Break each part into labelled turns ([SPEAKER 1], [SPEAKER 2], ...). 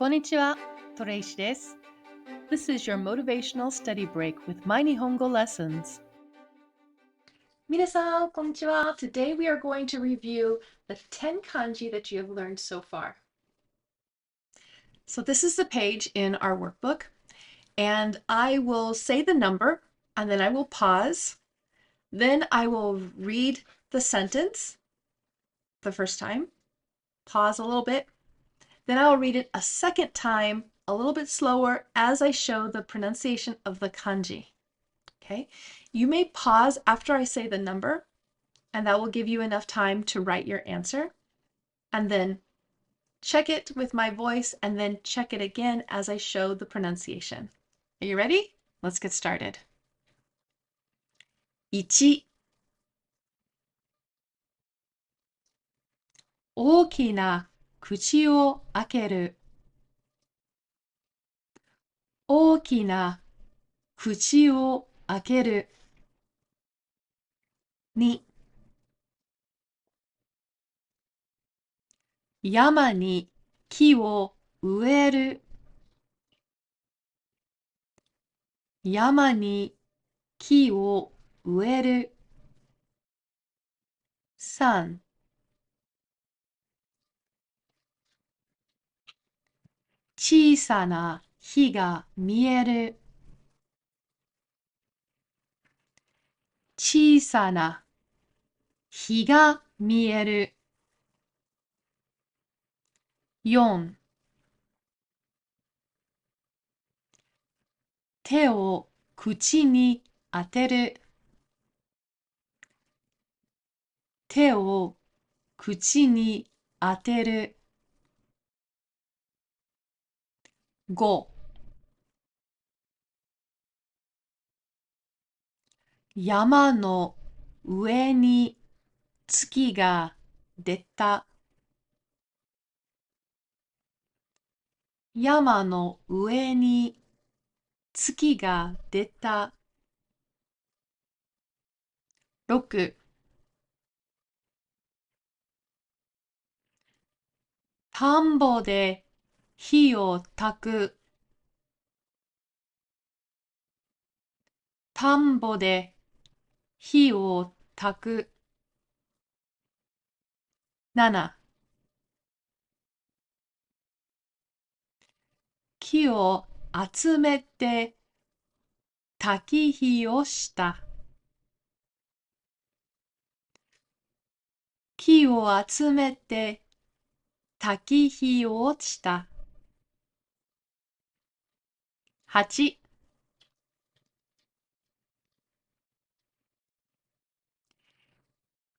[SPEAKER 1] こんにちは、トレイシです。This is your motivational study break with My Nihongo lessons. 皆さん、こんにちは。Today we are going to review the 10 kanji that you have learned so far. So this is the page in our workbook, and I will say the number, and then I will pause. Then I will read the sentence the first time, pause a little bit. Then I'll read it a second time, a little bit slower as I show the pronunciation of the kanji. Okay, you may pause after I say the number, and that will give you enough time to write your answer. And then check it with my voice, and then check it again as I show the pronunciation. Are you ready? Let's get started. 1、大きな口を開ける。大きな口を開ける。2、山に木を植える。山に木を植える。3、小さな火が見える。小さな火が見える。4、手を口に当てる。手を口に当てる。5、山の上に月が出た。山の上に月が出た。6、田んぼで火を焚く。田んぼで火を焚く。7、木を集めて焚き火をした。木を集めて焚き火をした。8、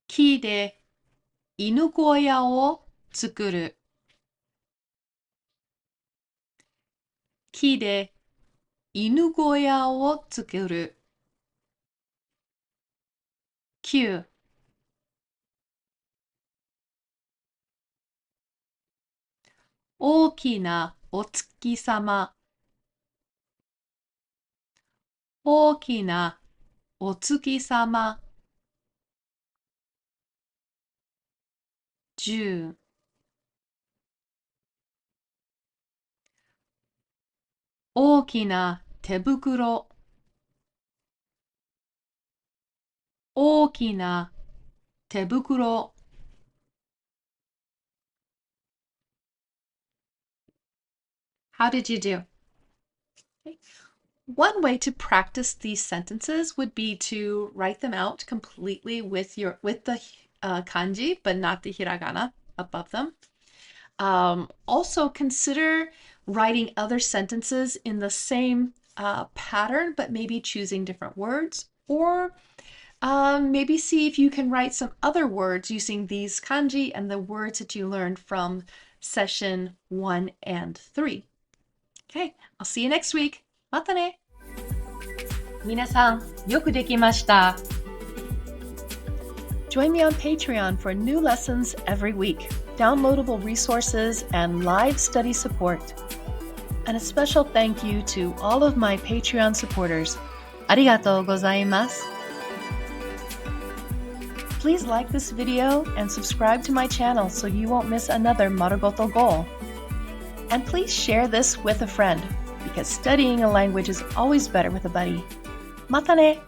[SPEAKER 1] 木で犬小屋を作る。木で犬小屋を作る。9、大きなお月様。大きなお月様。10、大きな手袋。大きな手袋。How did you do? Okay. One way to practice these sentences would be to write them out completely with the kanji, but not the hiragana above them. Also consider writing other sentences in the same pattern, but maybe choosing different words, or maybe see if you can write some other words using these kanji and the words that you learned from session 1 and 3. Okay, I'll see you next week. またね。皆さん、よくできました。Join me on Patreon for new lessons every week, downloadable resources, and live study support. And a special thank you to all of my Patreon supporters. ありがとうございます。Please like this video and subscribe to my channel so you won't miss another Marugoto goal. And please share this with a friend, because studying a language is always better with a buddy. またね!